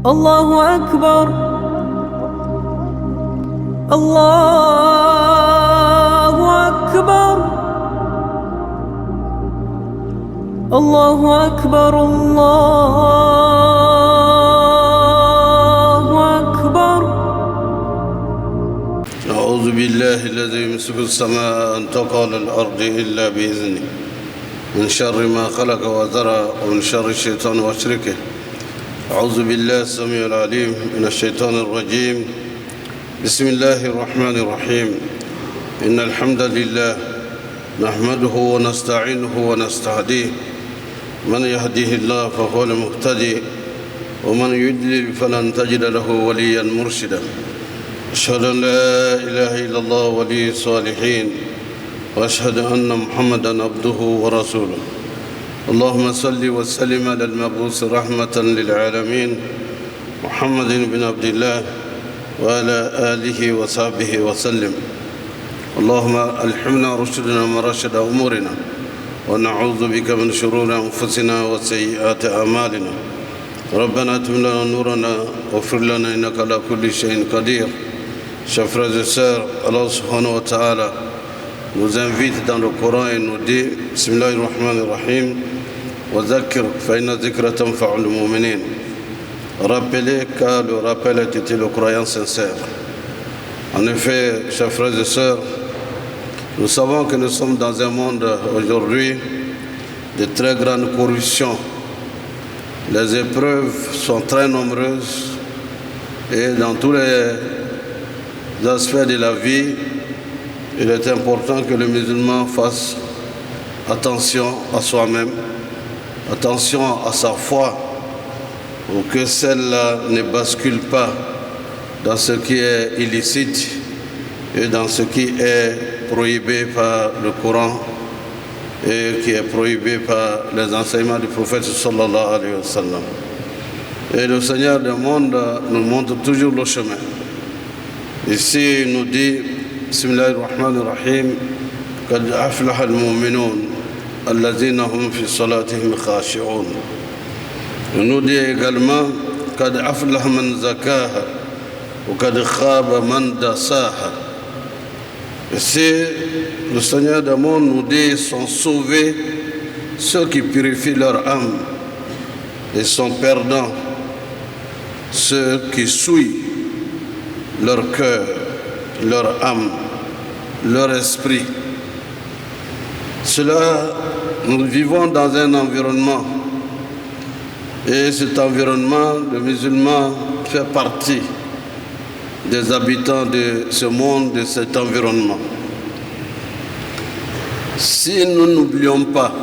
الله أكبر الله أكبر الله أكبر الله أكبر. أعوذ بالله الذي يمسك السماء أن تقع على الأرض إلا بإذنه من شر ما خلق وذرى ومن شر الشيطان وشركه. أعوذ بالله السميع العليم من الشيطان الرجيم. بسم الله الرحمن الرحيم. إن الحمد لله نحمده ونستعينه ونستهديه. من يهديه الله فهو المهتدي ومن يضلل فلن تجد له وليا مرشدا. أشهد أن لا إله إلا الله ولي الصالحين وأشهد أن محمدا عبده ورسوله. اللهم صل وسلم على المبعوث رحمة للعالمين محمد بن عبد الله وعلى آله وصحبه وسلم. اللهم ألهمنا رشدنا ورشد أمورنا ونعوذ بك من شرور أنفسنا وسيئات أعمالنا. ربنا اتم لنا نورنا واغفر لنا إنك على كل شيء قدير. Chers frères et sœurs, Allah subhanahu wa ta'ala nous invite dans le Coran et nous dit Bismillahirrahmanirrahim wa zakir fa inna zikra tanfa'ul mu'minin. Rappelez car le rappel est utile aux croyants sincères. En effet, chers frères et sœurs, nous savons que nous sommes dans un monde aujourd'hui de très grande corruption. Les épreuves sont très nombreuses et dans tous les aspects de la vie, il est important que le musulman fasse attention à soi-même, attention à sa foi, pour que celle-là ne bascule pas dans ce qui est illicite et dans ce qui est prohibé par le Coran et qui est prohibé par les enseignements du prophète sallallahu alayhi wa sallam. Et le Seigneur du monde nous montre toujours le chemin. Ici, il nous dit, Bismillahirrahmanirrahim, قد أفلح المؤمنون الذين هم في صلاتهم خاشعون. Il nous dit également, قد أفلح من زكاها وقد خاب من دساها. Ici, le Seigneur du monde nous dit, sont sauvés ceux qui purifient leur âme et sont perdants ceux qui souillent leur cœur, leur âme, leur esprit. Cela, nous vivons dans un environnement et cet environnement, le musulman fait partie des habitants de ce monde, de cet environnement. Si nous n'oublions pas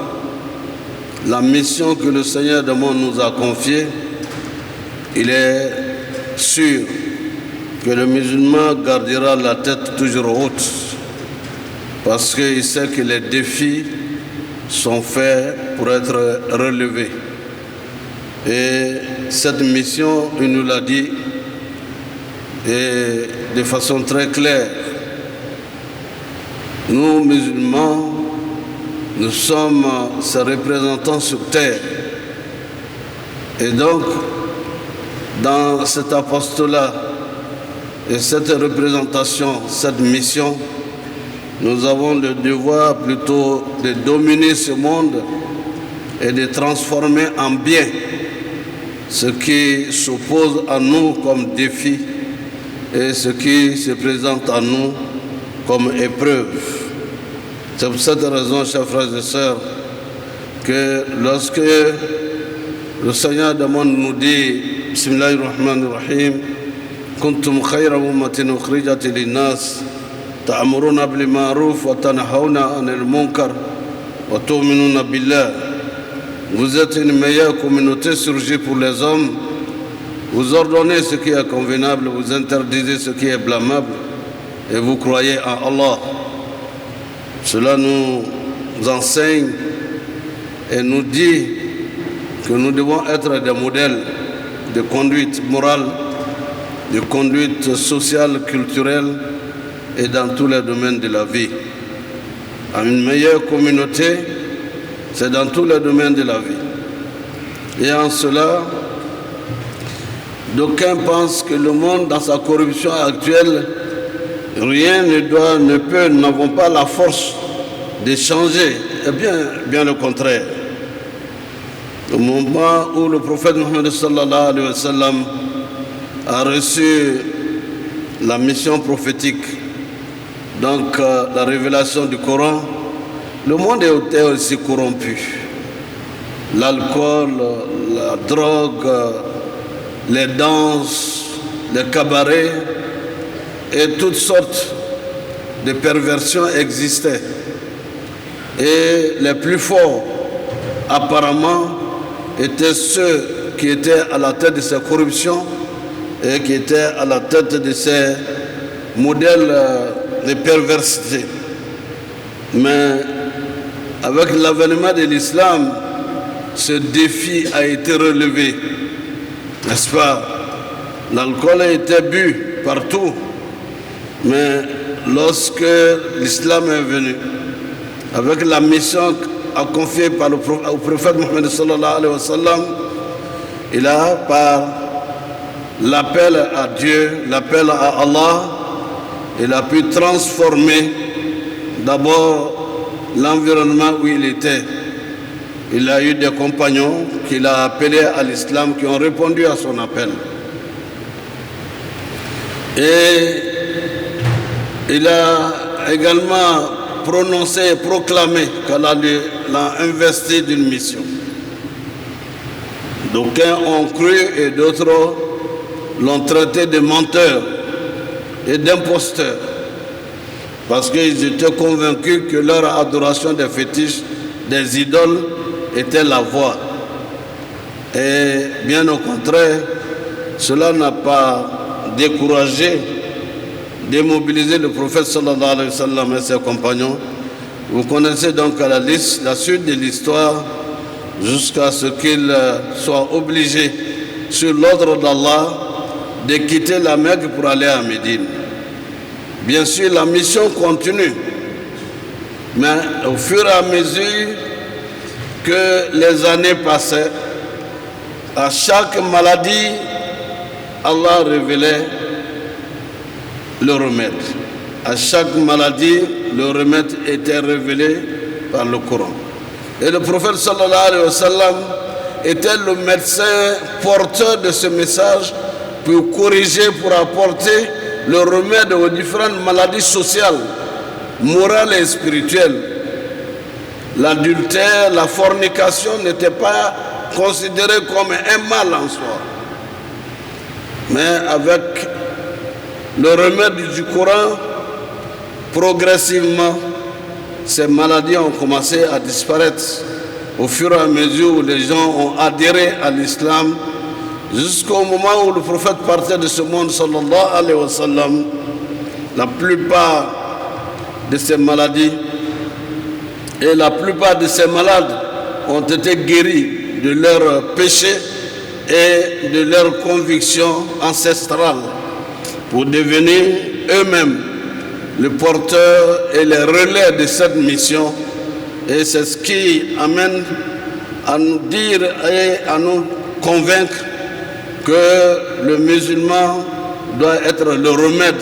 la mission que le Seigneur du monde nous a confiée, il est sûr que le musulman gardera la tête toujours haute parce qu'il sait que les défis sont faits pour être relevés. Et cette mission, il nous l'a dit et de façon très claire. Nous, musulmans, nous sommes ses représentants sur terre. Et donc, dans cet apostolat et cette représentation, cette mission, nous avons le devoir plutôt de dominer ce monde et de transformer en bien ce qui s'oppose à nous comme défi et ce qui se présente à nous comme épreuve. C'est pour cette raison, chers frères et sœurs, que lorsque le Seigneur du monde nous dit Bismillahirrahmanirrahim, كنتم خير أمة أخرجت للناس تأمرون بالمعروف وتنهون عن المنكر وتؤمنون بالله. Vous êtes une meilleure communauté surgie pour les hommes. Vous ordonnez ce qui est convenable, vous interdisez ce qui est blâmable et vous croyez en Allah. Cela nous enseigne et nous dit que nous devons être des modèles de conduite morale, de conduite sociale, culturelle et dans tous les domaines de la vie. Une meilleure communauté, c'est dans tous les domaines de la vie. Et en cela, D'aucuns pensent que le monde, dans sa corruption actuelle, rien ne peut, nous n'avons pas la force de changer. Eh bien le contraire. Au moment où le prophète Mohammed sallallahu alayhi wa sallam a reçu la mission prophétique, donc la révélation du Coran, le monde était aussi corrompu. L'alcool, la drogue, les danses, les cabarets et toutes sortes de perversions existaient. Et les plus forts, apparemment, étaient ceux qui étaient à la tête de ces corruptions et qui étaient à la tête de ces modèles de perversité. Mais avec l'avènement de l'islam, ce défi a été relevé, n'est-ce pas? L'alcool a été bu partout, mais lorsque l'islam est venu, avec la mission confiée par au prophète Mohammed sallallahu alayhi wa sallam, il a, par l'appel à Dieu, l'appel à Allah, il a pu transformer d'abord l'environnement où il était. Il a eu des compagnons qu'il a appelés à l'islam qui ont répondu à son appel. Et il a également prononcé et proclamé qu'Allah l'a investi d'une mission. D'aucuns ont cru et d'autres l'ont traité de menteur et d'imposteur parce qu'ils étaient convaincus que leur adoration des fétiches, des idoles, était la voie. Et bien au contraire, cela n'a pas découragé, démobilisé le prophète sallallahu alayhi wa sallam et ses compagnons. Vous connaissez donc la suite de l'histoire jusqu'à ce qu'ils soient obligés, sur l'ordre d'Allah, de quitter la Mecque pour aller à Médine. Bien sûr, la mission continue, mais au fur et à mesure que les années passaient, à chaque maladie, Allah révélait le remède. À chaque maladie, le remède était révélé par le Coran. Et le prophète sallallahu alayhi wa sallam était le médecin porteur de ce message pour corriger, pour apporter le remède aux différentes maladies sociales, morales et spirituelles. L'adultère, la fornication n'étaient pas considérés comme un mal en soi. Mais avec le remède du Coran, progressivement, ces maladies ont commencé à disparaître au fur et à mesure où les gens ont adhéré à l'islam, jusqu'au moment où le prophète partait de ce monde, sallallahu alayhi wa sallam. La plupart de ces maladies et la plupart de ces malades ont été guéris de leurs péchés et de leurs convictions ancestrales pour devenir eux-mêmes les porteurs et les relais de cette mission. Et c'est ce qui amène à nous dire et à nous convaincre que le musulman doit être le remède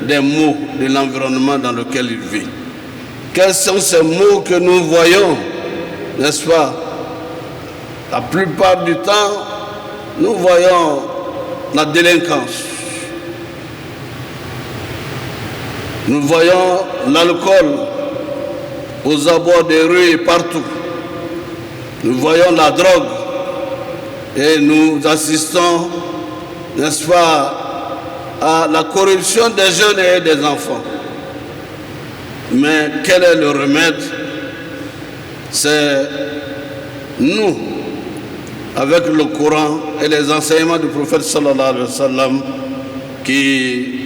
des maux de l'environnement dans lequel il vit. Quels sont ces maux que nous voyons, n'est-ce pas? La plupart du temps, nous voyons la délinquance. Nous voyons l'alcool aux abords des rues et partout. Nous voyons la drogue et nous assistons, n'est-ce pas, à la corruption des jeunes et des enfants. Mais quel est le remède? C'est nous, avec le Coran et les enseignements du prophète sallallahu alayhi wa sallam, qui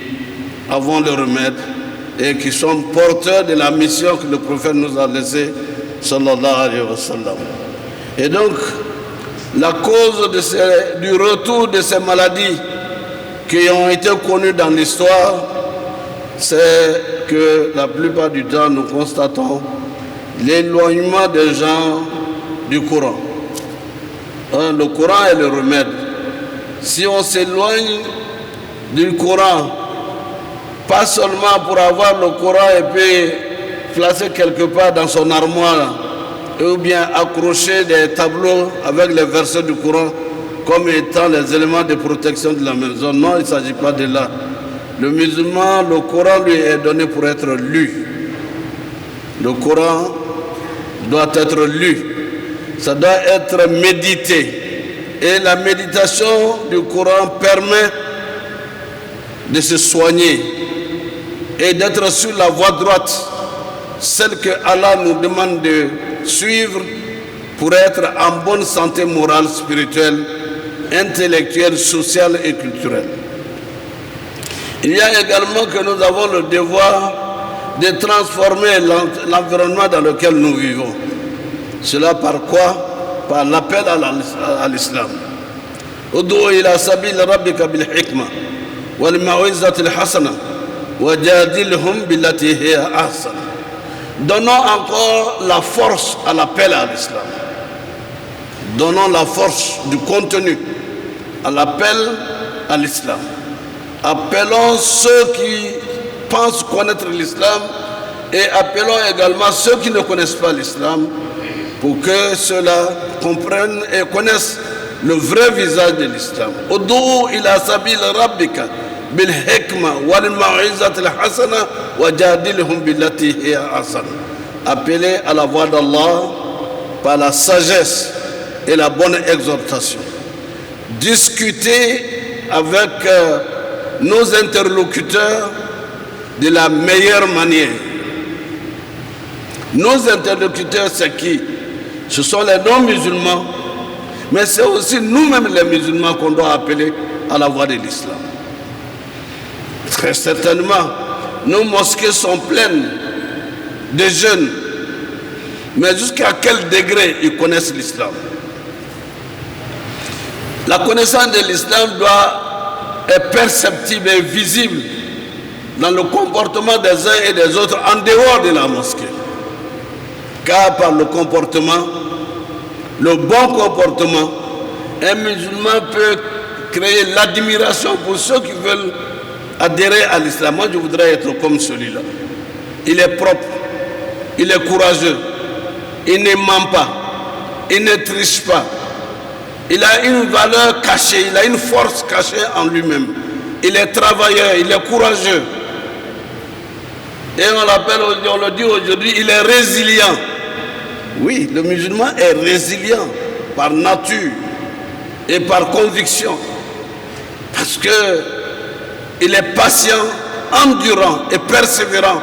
avons le remède et qui sont porteurs de la mission que le prophète nous a laissée, sallallahu alayhi wa sallam. Et donc, la cause du retour de ces maladies qui ont été connues dans l'histoire, c'est que la plupart du temps, nous constatons l'éloignement des gens du Coran. Le Coran est le remède. si on s'éloigne du Coran, pas seulement pour avoir le Coran et puis placer quelque part dans son armoire, ou bien accrocher des tableaux avec les versets du Coran comme étant les éléments de protection de la maison. Non, il ne s'agit pas de là. Le musulman, le Coran lui est donné pour être lu. Le Coran doit être lu. Ça doit être médité. Et la méditation du Coran permet de se soigner et d'être sur la voie droite, celle que Allah nous demande de suivre pour être en bonne santé morale, spirituelle, intellectuelle, sociale et culturelle. Il y a également que nous avons le devoir de transformer l'environnement dans lequel nous vivons. Cela par quoi? Par l'appel à l'islam. Ud'u ila sabil rabbika bil hikma wal mau'izati al hasana wajadilhum billati hiya ahsan. Donnons encore la force à l'appel à l'islam. Donnons la force du contenu à l'appel à l'islam. Appelons ceux qui pensent connaître l'islam et appelons également ceux qui ne connaissent pas l'islam pour que ceux-là comprennent et connaissent le vrai visage de l'islam. Ud'u ila sabil rabbika bil hikma wal mau'izati al hasana wajadilhum billati hiya ahsan. Appelez à la voix d'Allah par la sagesse et la bonne exhortation. Discutez avec nos interlocuteurs de la meilleure manière. Nos interlocuteurs, c'est qui? Ce sont les non-musulmans, mais c'est aussi nous-mêmes les musulmans qu'on doit appeler à la voie de l'islam. Très certainement, nos mosquées sont pleines de jeunes, mais jusqu'à quel degré ils connaissent l'islam? La connaissance de l'islam est perceptible et visible dans le comportement des uns et des autres en dehors de la mosquée. Car par le comportement, le bon comportement, un musulman peut créer l'admiration pour ceux qui veulent adhérer à l'islam. Moi, je voudrais être comme celui-là. Il est propre, il est courageux, il ne ment pas, il ne triche pas. Il a une valeur cachée, il a une force cachée en lui-même. Il est travailleur, il est courageux. Et on le dit aujourd'hui, il est résilient. Oui, le musulman est résilient par nature et par conviction. Parce qu'il est patient, endurant et persévérant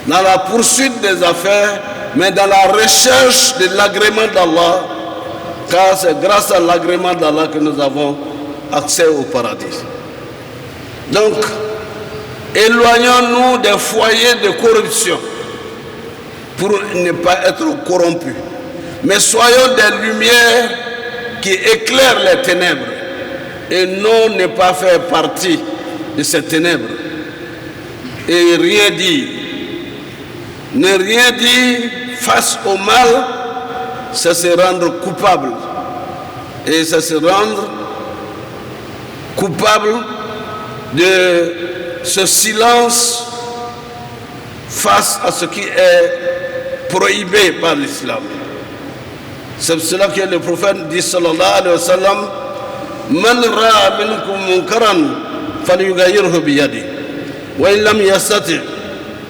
dans la poursuite des affaires, mais dans la recherche de l'agrément d'Allah, car c'est grâce à l'agrément d'Allah que nous avons accès au paradis. Donc, éloignons-nous des foyers de corruption pour ne pas être corrompus. Mais soyons des lumières qui éclairent les ténèbres et non ne pas faire partie de ces ténèbres. Et rien dire. Ne rien dire face au mal, c'est se rendre coupable. Et c'est se rendre coupable de ce silence face à ce qui est prohibé par l'islam. C'est cela que le prophète dit sallallahu alayhi wa sallam: Man ra'a minkum munkaran falyughayyirhu bi yadihi wa in lam yastati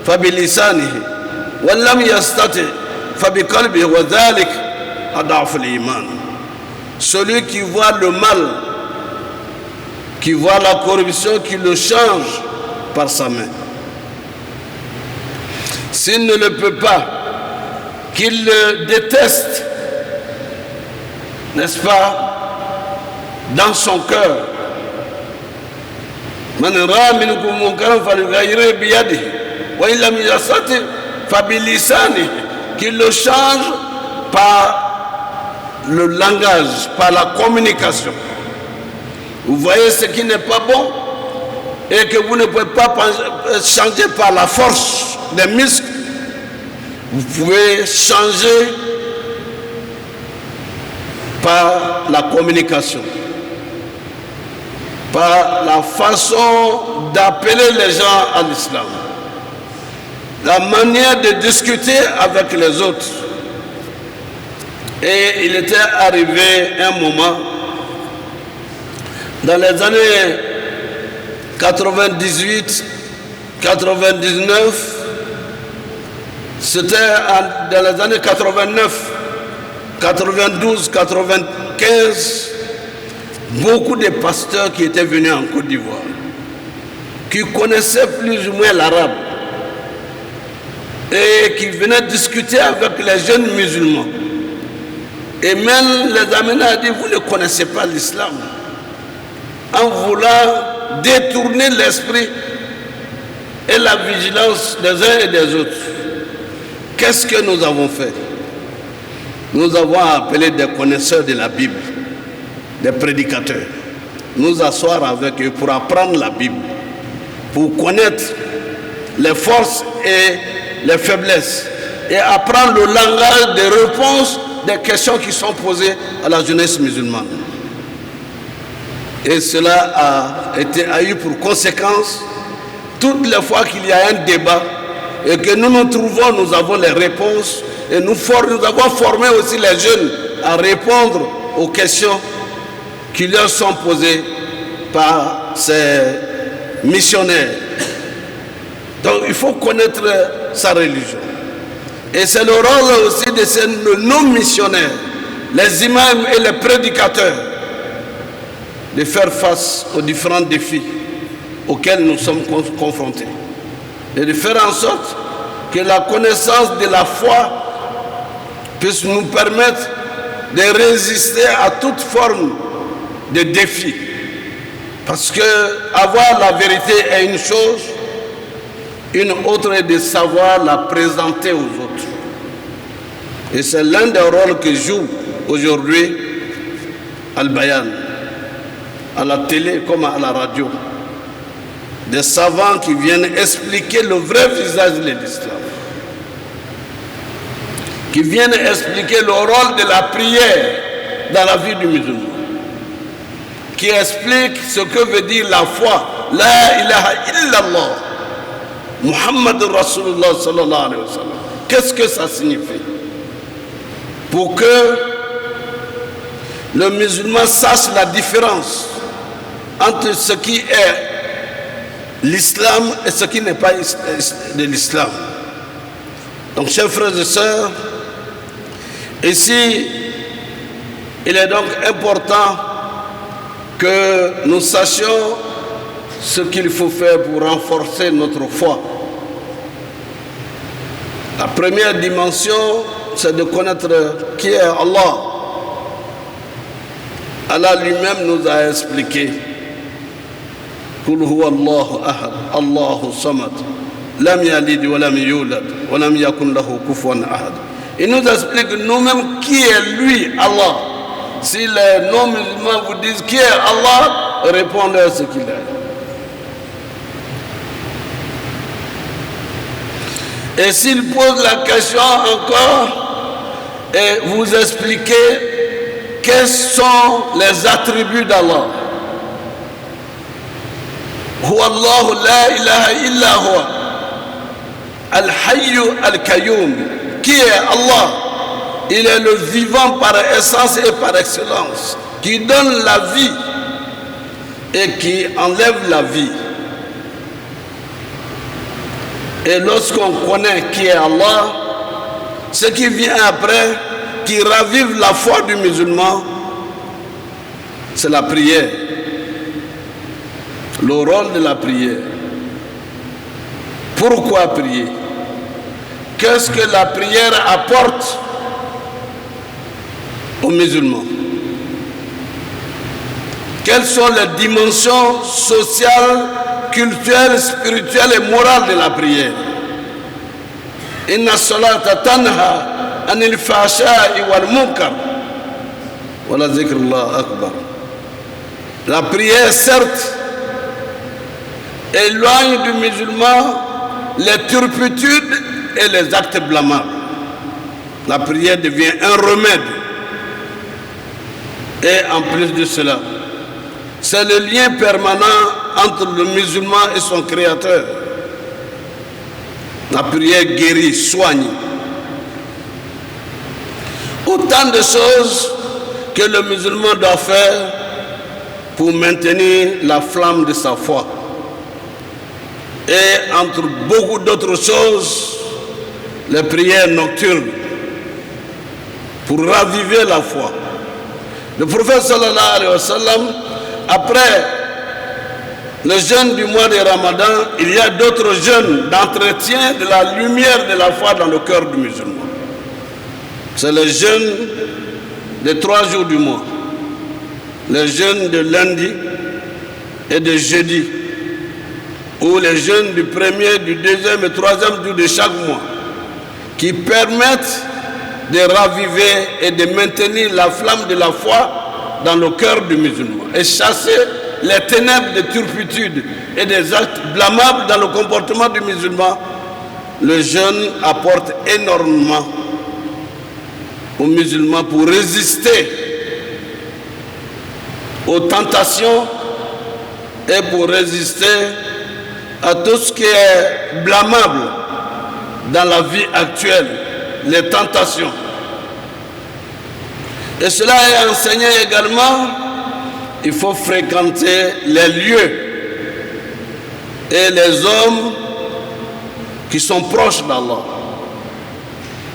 fa bi lisanihi wa in lam yastati fa bi qalbihi wa dhalik ad'afu al-iman. Celui qui voit le mal, qui voit la corruption, qui le change par sa main. S'il ne le peut pas, qu'il le déteste, n'est-ce pas, dans son cœur. Man ra'a minkum munkaran falyughayyirhu bi yadihi wa in lam yastati fa bi lisanihi, qu'il le change par le langage, par la communication. Vous voyez ce qui n'est pas bon et que vous ne pouvez pas changer par la force des muscles. Vous pouvez changer par la communication. par la façon d'appeler les gens à l'islam, la manière de discuter avec les autres. Et il était arrivé un moment, dans les années 98, 99, c'était dans les années 89, 92, 95, beaucoup de pasteurs qui étaient venus en Côte d'Ivoire, qui connaissaient plus ou moins l'arabe et qui venaient discuter avec les jeunes musulmans. Et même les amener à dire, vous ne connaissez pas l'islam, en voulant détourner l'esprit et la vigilance des uns et des autres. Qu'est-ce que nous avons fait? Nous avons appelé des connaisseurs de la Bible, des prédicateurs, nous asseoir avec eux pour apprendre la Bible, pour connaître les forces et les faiblesses et apprendre le langage des réponses des questions qui sont posées à la jeunesse musulmane. Et cela a eu pour conséquence, toutes les fois qu'il y a un débat et que nous nous trouvons, nous avons les réponses et nous avons formé aussi les jeunes à répondre aux questions qui leur sont posées par ces missionnaires. Donc il faut connaître sa religion. Et c'est le rôle aussi de ces non-missionnaires, les imams et les prédicateurs, de faire face aux différents défis auxquels nous sommes confrontés. Et de faire en sorte que la connaissance de la foi puisse nous permettre de résister à toute forme de défi. Parce que avoir la vérité est une chose, une autre est de savoir la présenter aux autres. Et c'est l'un des rôles que joue aujourd'hui Al-Bayan, à la télé comme à la radio. Des savants qui viennent expliquer le vrai visage de l'islam, qui viennent expliquer le rôle de la prière dans la vie du musulman, qui expliquent ce que veut dire la foi, la ilaha illallah, Muhammad Rasulullah sallallahu alayhi wa sallam. Qu'est-ce que ça signifie? Pour que le musulman sache la différence entre ce qui est l'islam et ce qui n'est pas de l'islam. Donc, chers frères et sœurs, ici, il est donc important que nous sachions ce qu'il faut faire pour renforcer notre foi. La première dimension, c'est de connaître qui est Allah. Allah lui-même nous a expliqué: Qul huwa Allahu ahad, Allahu samad, lam yalid wa lam yulad, wa lam yakun lahu kufuwan ahad. Il nous explique nous-mêmes qui est lui, Allah. Si les non-musulmans vous disent qui est Allah, répondez à ce qu'il est. Et s'il pose la question encore, et vous expliquez quels sont les attributs d'Allah. Huwa Allahu la ilaha illa huwa Al-Hayyu Al-Qayyum. Qui est Allah? Il est le vivant par essence et par excellence, qui donne la vie et qui enlève la vie. Et lorsqu'on connaît qui est Allah, ce qui vient après, qui ravive la foi du musulman, c'est la prière. Le rôle de la prière. Pourquoi prier? Qu'est-ce que la prière apporte aux musulmans? Quelles sont les dimensions sociales, culturelle, spirituelle et morale de la prière? Inna salata tanha anil fahsha'i wal munkar wa la zikrullah akbar. La prière, certes, éloigne du musulman les turpitudes et les actes blâmables. La prière devient un remède. Et en plus de cela, C'est le lien permanent entre le musulman et son créateur. La prière guérit, soigne. Autant de choses que le musulman doit faire pour maintenir la flamme de sa foi. Et entre beaucoup d'autres choses, les prières nocturnes pour raviver la foi. Le prophète sallallahu alayhi wa sallam, après le jeûne du mois de Ramadan, il y a d'autres jeûnes d'entretien de la lumière de la foi dans le cœur du musulman. C'est le jeûne des 3 jours du mois, le jeûne de lundi et de jeudi, ou les jeûnes du premier, du deuxième et troisième jour de chaque mois, qui permettent de raviver et de maintenir la flamme de la foi dans le cœur du musulman et chasser les ténèbres de turpitude et des actes blâmables dans le comportement du musulman. Le jeûne apporte énormément aux musulmans pour résister aux tentations et pour résister à tout ce qui est blâmable dans la vie actuelle, les tentations. Et cela est enseigné également, il faut fréquenter les lieux et les hommes qui sont proches d'Allah.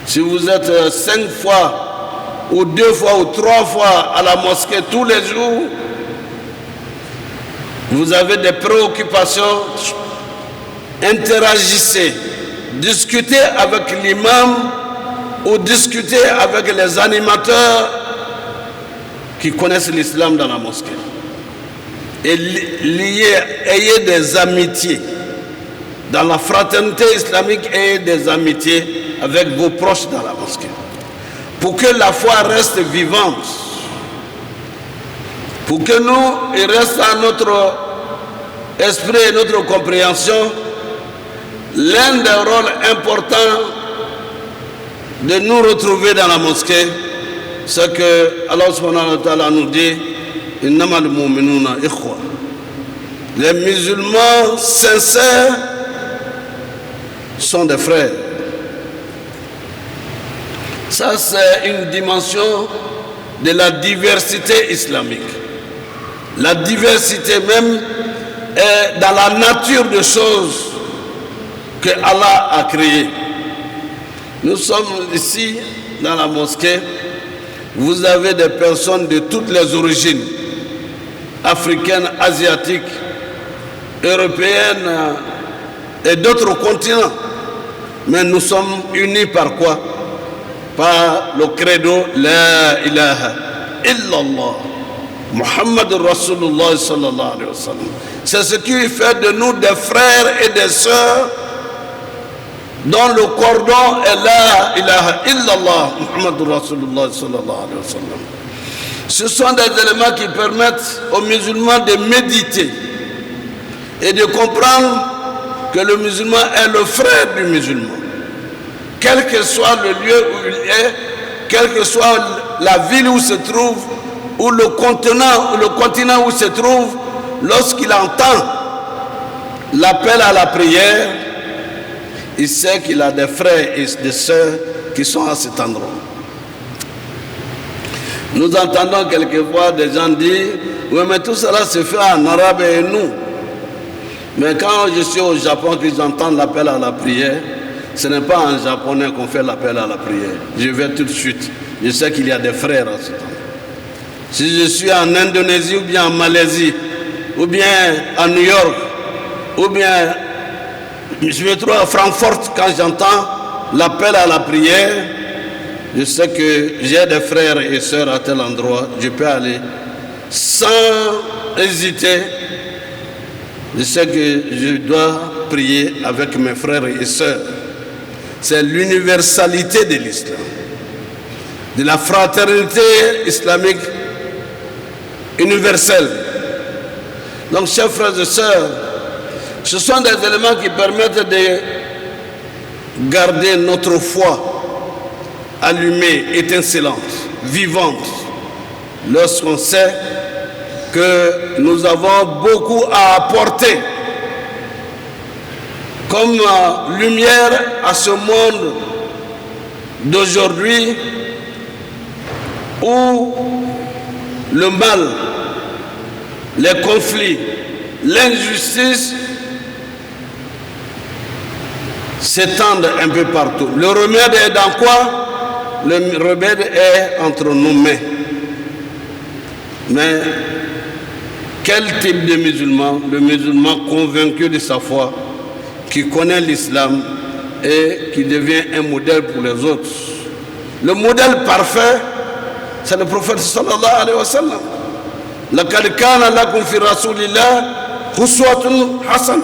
Si vous êtes 5 fois ou 2 fois ou 3 fois à la mosquée tous les jours, vous avez des préoccupations, interagissez, discutez avec l'imam ou discutez avec les animateurs qui connaissent l'islam dans la mosquée. Et ayez des amitiés. Dans la fraternité islamique, ayez des amitiés avec vos proches dans la mosquée. Pour que la foi reste vivante. Pour que nous, il reste à notre esprit et notre compréhension, l'un des rôles importants de nous retrouver dans la mosquée, c'est que Allah subhanahu wa ta'ala nous dit Innamal mu'minuna ikhwa. Les musulmans sincères sont des frères. Ça, c'est une dimension de la diversité islamique. La diversité même est dans la nature des choses que Allah a créées. Nous sommes ici dans la mosquée. Vous avez des personnes de toutes les origines, africaines, asiatiques, européennes et d'autres continents. Mais nous sommes unis par quoi? Par le credo La ilaha illallah Muhammad Rasulullah sallallahu alayhi wa sallam. C'est ce qui fait de nous des frères et des sœurs dont le cordon est La ilaha illallah Muhammad Rasulullah sallallahu alayhi wa sallam. Ce sont des éléments qui permettent aux musulmans de méditer et de comprendre que le musulman est le frère du musulman. Quel que soit le lieu où il est, quelle que soit la ville où il se trouve, ou le continent où il se trouve, lorsqu'il entend l'appel à la prière, il sait qu'il a des frères et des sœurs qui sont à cet endroit. Nous entendons quelquefois des gens dire « Oui, mais tout cela se fait en arabe et nous. » Mais quand je suis au Japon, que j'entends l'appel à la prière, ce n'est pas en japonais qu'on fait l'appel à la prière. Je vais tout de suite. Je sais qu'il y a des frères à ce temps. Si je suis en Indonésie ou bien en Malaisie, ou bien à New York, ou bien je me trouve à Francfort, quand j'entends l'appel à la prière, je sais que j'ai des frères et sœurs à tel endroit, je peux aller sans hésiter. Je sais que je dois prier avec mes frères et sœurs. C'est l'universalité de l'islam, de la fraternité islamique universelle. Donc, chers frères et sœurs, ce sont des éléments qui permettent de garder notre foi allumée, étincelante, vivante, lorsqu'on sait que nous avons beaucoup à apporter comme lumière à ce monde d'aujourd'hui où le mal, les conflits, l'injustice s'étendent un peu partout. Le remède est dans quoi? Le remède est entre nos mains. Mais quel type de musulman? Le musulman convaincu de sa foi, qui connaît l'islam et qui devient un modèle pour les autres. Le modèle parfait, c'est le prophète sallallahu alayhi wa sallam. لَقَدْ كَانَ لَكُمْ فِي رَسُولِ اللَّهِ أُسْوَةٌ حَسَنَةٌ.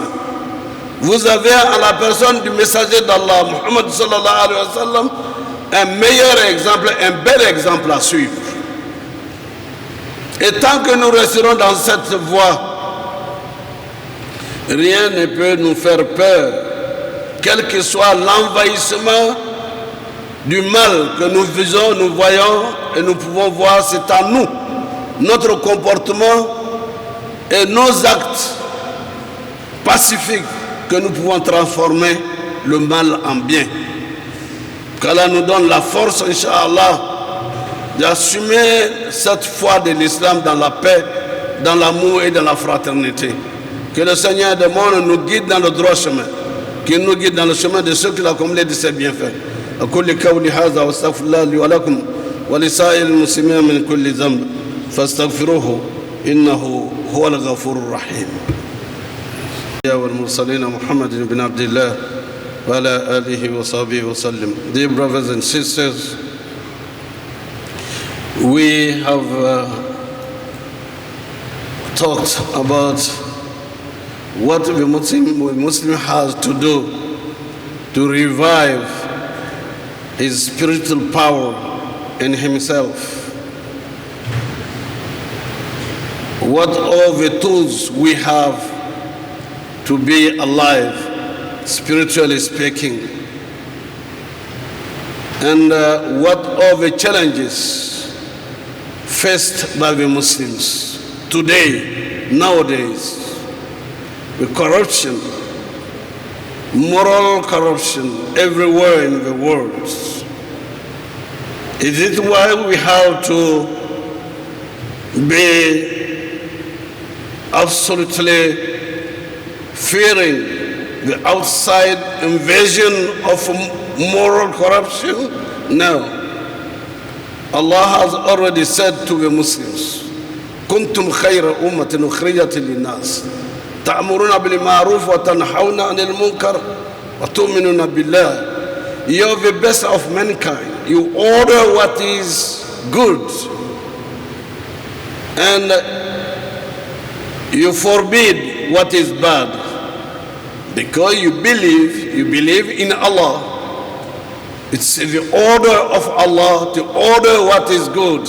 Vous avez à la personne du messager d'Allah, Muhammad sallallahu alayhi wa sallam, un meilleur exemple, un bel exemple à suivre. Et tant que nous resterons dans cette voie, rien ne peut nous faire peur, quel que soit l'envahissement du mal que nous faisons, nous voyons et nous pouvons voir, c'est à nous, notre comportement et nos actes pacifiques que nous pouvons transformer le mal en bien. Qu'Allah nous donne la force, Inch'Allah, d'assumer cette foi de l'islam dans la paix, dans l'amour et dans la fraternité. Que le Seigneur des mondes nous guide dans le droit chemin, qu'il nous guide dans le chemin de ceux qui l'ont comblé de ses bienfaits. أقول قولي هذا واستغفر الله لي ولكم ولسائر المسلمين من كل ذنب فاستغفروه إنه هو الغفور الرحيم. والمرسلين محمد بن عبد الله وعلى آله وصحبه وسلم. Dear brothers and sisters, we have talked about what the Muslim has to do to revive his spiritual power in himself. What are the tools we have to be alive, spiritually speaking? And what are the challenges faced by the Muslims today, nowadays? The corruption, moral corruption everywhere in the world. Is it why we have to be absolutely fearing the outside invasion of moral corruption? No. Allah has already said to the Muslims, كنتم خير أمة أخرجت للناس تأمرون بالمعروف وتنهون عن المنكر وتؤمنون بالله. You are the best of mankind. You order what is good and you forbid what is bad, because you believe in Allah. It's the order of Allah to order what is good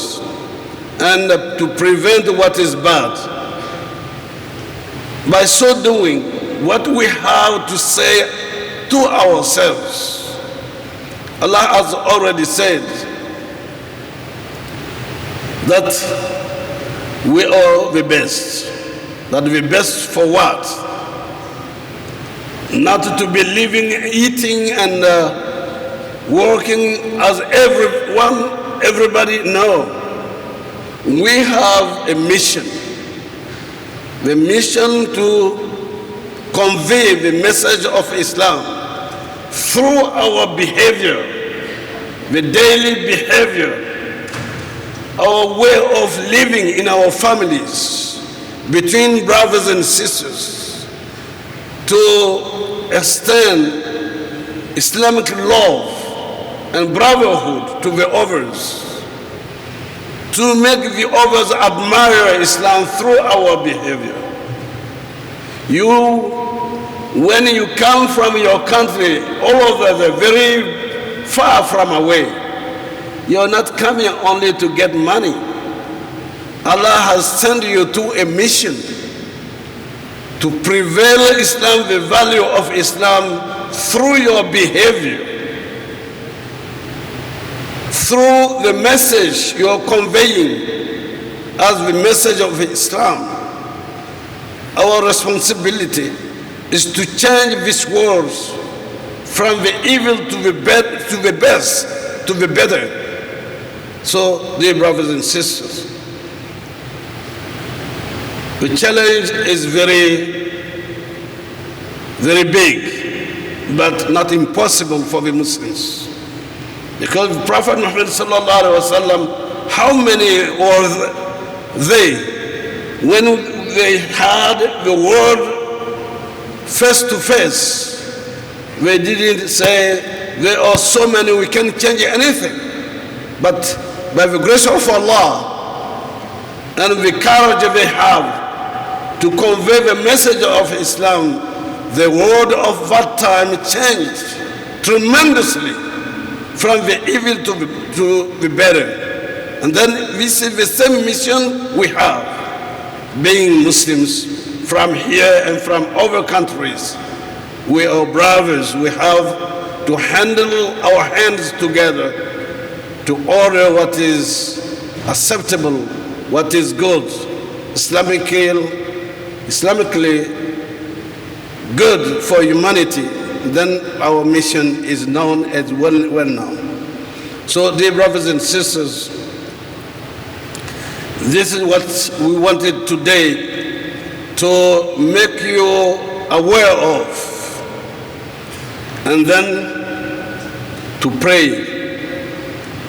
and to prevent what is bad. By so doing, what we have to say to ourselves, Allah has already said that we are the best. That the best for what? Not to be living, eating, and working as everybody. No. We have a mission. The mission to convey the message of Islam through our behavior, the daily behavior, our way of living in our families, between brothers and sisters, to extend Islamic love and brotherhood to the others, to make the others admire Islam through our behavior. When you come from your country, all over the very far from away, you're not coming only to get money. Allah has sent you to a mission to prevail Islam, the value of Islam, through your behavior, through the message you're conveying, as the message of Islam, our responsibility is to change this world from the evil to the best, to the better. So, dear brothers and sisters, the challenge is very, very big, but not impossible for the Muslims. Because the Prophet Muhammad sallallahu alaihi wasallam, how many were they when they had the world face to face? They didn't say there are so many, we can't change anything. But by the grace of Allah and the courage they have to convey the message of Islam, the world of that time changed tremendously from the evil to the better. And then this is the same mission we have, being Muslims from here and from other countries. We are brothers. We have to handle our hands together to order what is acceptable, what is good, Islamically good for humanity. Then our mission is known as well known. So, dear brothers and sisters, this is what we wanted today to make you aware of, and then to pray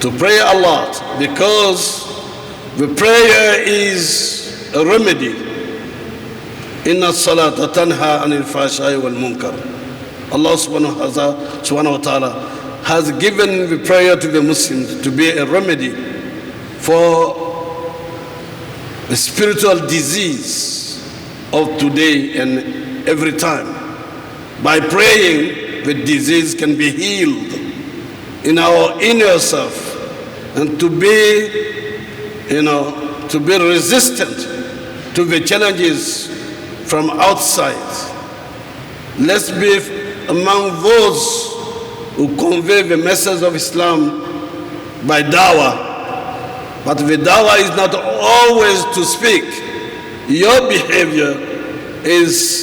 a lot, because the prayer is a remedy. Inna salata tanha anil fahsha'i wal munkar. Allah subhanahu wa ta'ala has given the prayer to the Muslims to be a remedy for the spiritual disease of today and every time. By praying, the disease can be healed in our inner self, and to be resistant to the challenges from outside. Let's be among those who convey the message of Islam by dawah. But the dawah is not always to speak. Your behavior is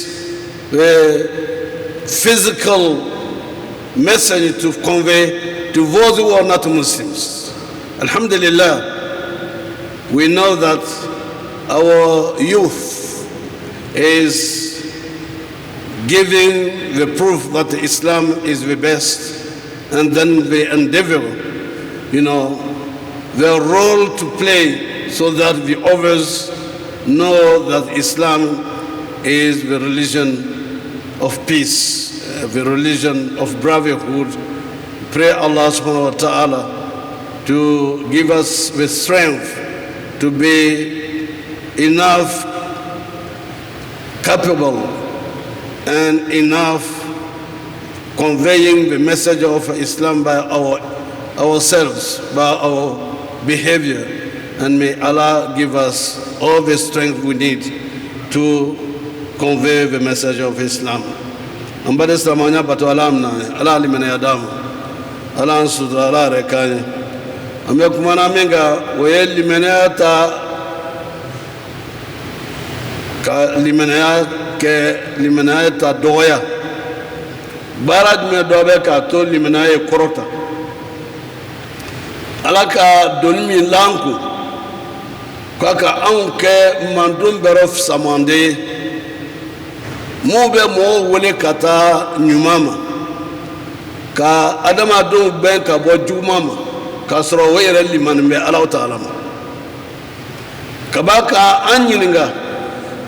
the physical message to convey to those who are not Muslims. Alhamdulillah, we know that our youth is giving the proof that Islam is the best, and then they endeavor, their role to play so that the others know that Islam is the religion of peace, the religion of brotherhood. Pray Allah subhanahu wa ta'ala to give us the strength to be enough capable and enough conveying the message of Islam by ourselves, by our behavior. And may Allah give us all the strength we need to convey the message of Islam. Ambade samanya batu alamna, ala limene yadamu, ala ansudra, ala rekanye. Ame kumana minga, weye limene yata, ka limene yata doya. Barad me dobe ka to limene ye korota. Ala ka donmi lanku, kaka anke mandum berof samande, Mube mo wole kata nyumama ka adama do ben ka bo jumama ka soro weyere liman be Allah Ta'ala ka baka anyilinga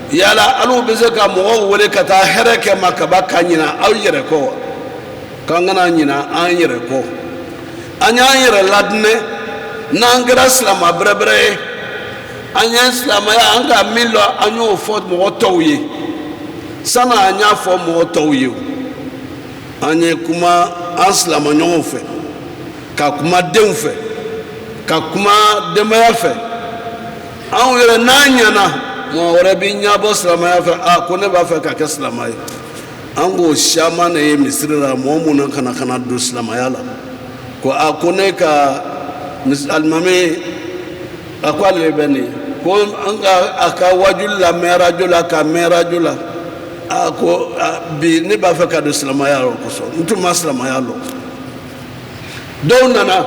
yala alu beze ka mo wole kata hereke makabaka nyina awyere ko ka ngana nyina anyere ko anya yere ladne nangra slama brebre anya slama ya anga milo anyo fort mo tawye sana anya fo mo tawye anya kuma aslama nyofe ka kuma demfe ka kuma demafe an yere nanya na mo rebi nya bo slama ya fa akone ba fa ka slama ya ango shama na ye misrira mo mun kana do slama ya la ko akone ka mis almame akwale bani ko anga aka wajul la merajo la ka merajo la ako bi ne ba fa ka do silamaya ro ko so ntuma silamaya lo do nana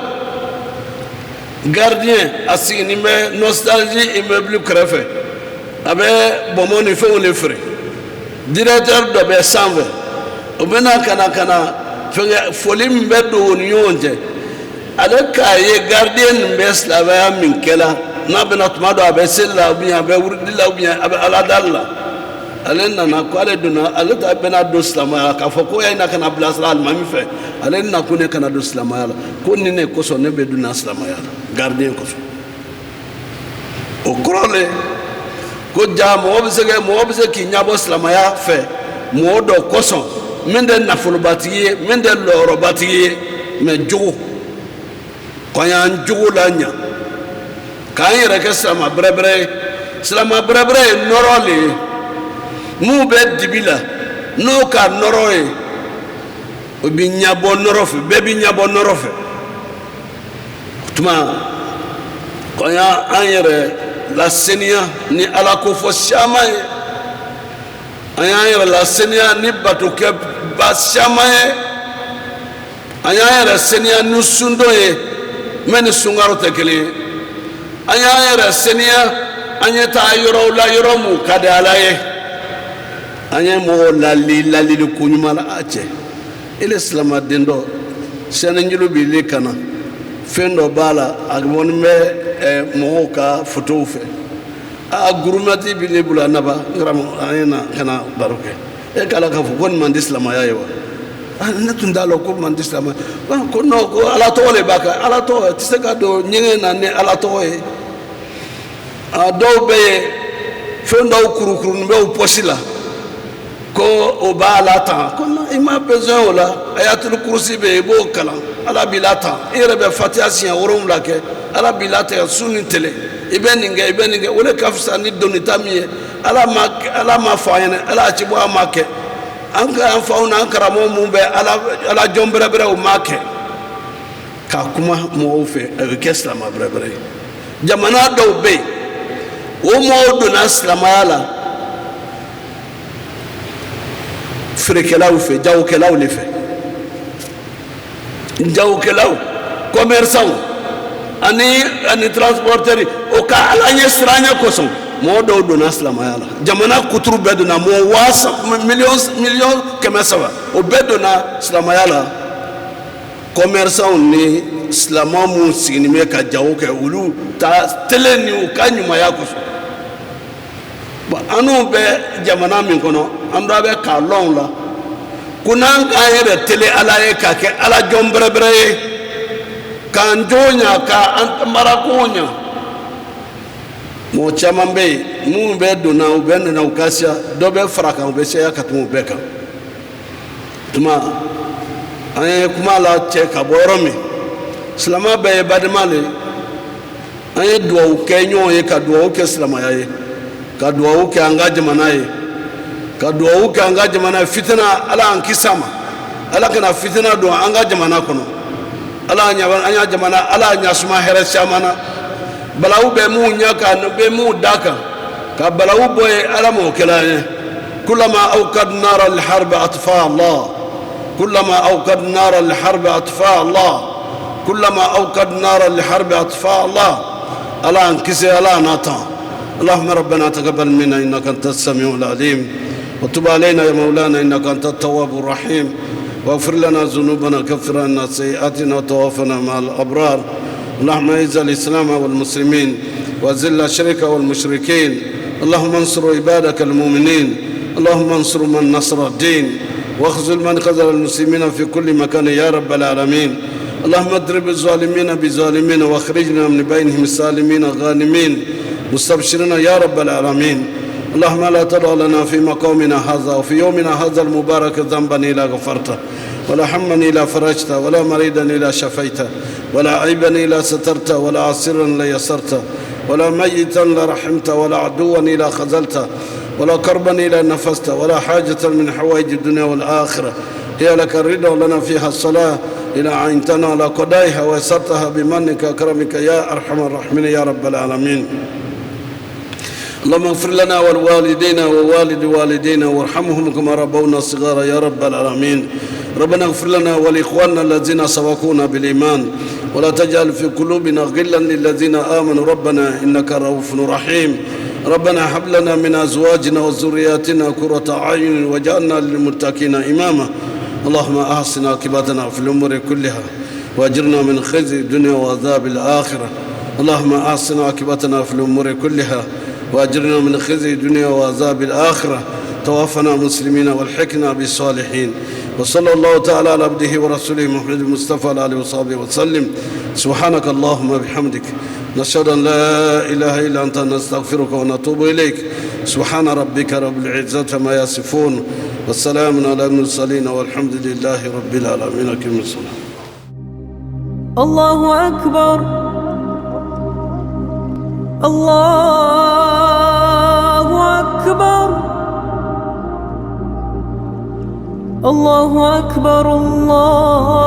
gardien asini me nostalgie immeuble krefe abe bomoni fe on le frère directeur de be 120 obena kana fe folim be do woni yonje ale ka ye gardien be silamaya min kela na bena tuma do abe sella bien abe wurdila bien abe ala dalla ale nana ko ale duna ale ta bena do silamaya ka fo ko yana kana blasra al mami fe ale na ko ne kana do silamaya ko ni ne ko so ne be duna silamaya gardien ko so o krole ko ja mo be se ki nyabo silamaya fe mo do ko so min de nafulu batiye min de loro batiye me jogo ko yan jogo la nya kan yɛrɛ kɛ silama bɛrɛbɛrɛ ye nɔrɔ le ye n'u bɛ dibi la n'o ka nɔrɔ ye o bi ɲabɔ nɔrɔ fɛ bɛɛ bi ɲabɔ nɔrɔ fɛ o tuma k'an y'an yɛrɛ laseniya ni ala ko fɔ caman ye an y'an yɛrɛ laseniya ni batokɛ ba caman ye an y'an yɛrɛ seniya ni sundon ye mɛ ni sunkaro tɛ kelen ye an y'an yɛrɛ seniya an ye taa yɔrɔw la yɔrɔ mun ka di ala ye an ye mɔgɔw lalili ko ɲuman la a cɛ ele silamaden dɔ sɛnɛnjulu b'i le kana fɛn dɔ b'a la a kɔni bɛ mɔgɔw ka fotow fɛ a gurumati b'i ne bolo a naba n karamɔgɔ an ye na ka na baro kɛ e k'a la k'a fɔ ko nin man di silamaya ye wa ne tun t'a lɔn ko man di silamaya ko non ko ala tɔgɔ de b'a kan ala tɔgɔ tɛ se ka don ɲɛgɛn na ni ala tɔgɔ ye a dɔw bɛ yen fɛn dɔw kurukuruni bɛ u pɔsi la ko o b'a la tan ko i ma besoin o la ayatul kursi bɛ yen i b'o kalan ala b'i la tan i yɛrɛ bɛ fatiha siɲɛ 7 kɛ ala b'i la tigɛ su ni tile i bɛ nin kɛ o de ka fisa ni donita min ye ala ma fɔ an ɲɛna ala a ci bɔ an ma kɛ an ka an faw n'an karamɔgɔ mun bɛ ala jɔn bɛrɛbɛrɛ o ma kɛ ka kuma mɔgɔw fɛ a bɛ kɛ silama bɛrɛbɛrɛ ye jamana dɔw bɛ yen o mɔgɔw donna silamaya la feerekɛlaw fɛ jagokɛlaw de fɛ jagokɛlaw commerçants ani transporteurs o ka ala ɲɛ siranya kosɔn mɔgɔ dɔw donna silamaya la jamana kuturu bɛɛ donna mɔgɔ miliyɔn 300 o bɛɛ donna silamaya la commerçants ni silamɛ minnu sigilen bɛ ka jago kɛ olu ta tele ni u ka ɲumanya kosɔn bon an n'u bɛ jamana min kɔnɔ an dɔ bɛ k'a lɔn la ko n'an k'an yɛrɛ tele ala ye k'a kɛ ala jɔn bɛrɛbɛrɛ ye k'an jo ɲa k'an marako ɲa mɔgɔ caman bɛ yen minnu bɛ donna u bɛ nana u ka siya dɔ bɛ fara kan u bɛ siya ka tɛmɛ u bɛɛ kan tuma an ye kuma la cɛ ka bɔ yɔrɔ min silamɛ bɛɛ ye badema le an ye duwawu kɛ ɲɔgɔn ye ka duwawu kɛ silamaya ye ka duwawu kɛ an ka jamana ye ka duwawu kɛ an ka jamana ye fitina ala an kisi a ma ala kana fitina don an ka jamana kɔnɔ ala an y'a jamana ala y'a ɲasuma hɛrɛ caman na balawu bɛ mun ɲɛ kan bɛ mun da kan ka balawu bɔ ye ala m'o kɛla an ye kulama awqad nara liharbi atfa allah kulama awqad nara liharbi atfa allah kulama awqad nara liharbi atfa allah ala an kisi ala an tan اللهم ربنا تقبل منا إنك أنت السميع العليم وتب علينا يا مولانا إنك أنت التواب الرحيم واغفر لنا ذنوبنا كفر عنا سيئاتنا وتوفنا مع الأبرار اللهم اعز الإسلام والمسلمين وذل الشرك والمشركين اللهم انصر عبادك المؤمنين اللهم انصر من نصر الدين واخذل من خذل المسلمين في كل مكان يا رب العالمين اللهم اضرب الظالمين بظالمين واخرجنا من بينهم سالمين غانمين مستبشرين يا رب العالمين اللهم لا تدع لنا في مقامنا هذا وفي يومنا هذا المبارك ذنبا إلا غفرته ولا هما إلا فرجته ولا مريضا إلا شفيته ولا عيبا إلا سترته ولا عسيرا إلا يسرته ولا ميتا إلا رحمته ولا عدوا إلا خذلته ولا كربا إلا نفسته ولا حاجة من حوائج الدنيا والآخرة هي لك الرضا ولنا فيها الصلاة إلى عينتنا على قضائها ويسرتها بمنك وكرمك يا أرحم الراحمين يا رب العالمين اللهم اغفر لنا ولوالدينا ووالد والدينا وارحمهم كما ربونا صغارا يا رب العالمين. ربنا اغفر لنا ولإخواننا الذين سبقونا بالإيمان ولا تجعل في قلوبنا غلا للذين آمنوا ربنا إنك رؤوف رحيم. ربنا هب لنا من أزواجنا وذرياتنا قرة أعين واجعلنا للمتقين إماما. اللهم أحسن عاقبتنا في الأمور كلها وأجرنا من خزي الدنيا وعذاب الآخرة. اللهم أحسن عاقبتنا في الأمور كلها وأجرنا من خزي الدنيا وعذاب الآخرة. توفنا مسلمين والحقنا بالصالحين. وصلى الله تعالى على عبده ورسوله محمد المصطفى على آله وصحبه وسلم. سبحانك اللهم وبحمدك نشهد أن لا إله إلا أنت نستغفرك ونتوب إليك. سبحان ربك رب العزة عما يصفون والسلام على المرسلين والحمد لله رب العالمين. أقم الصلاة. الله أكبر الله أكبر الله أكبر الله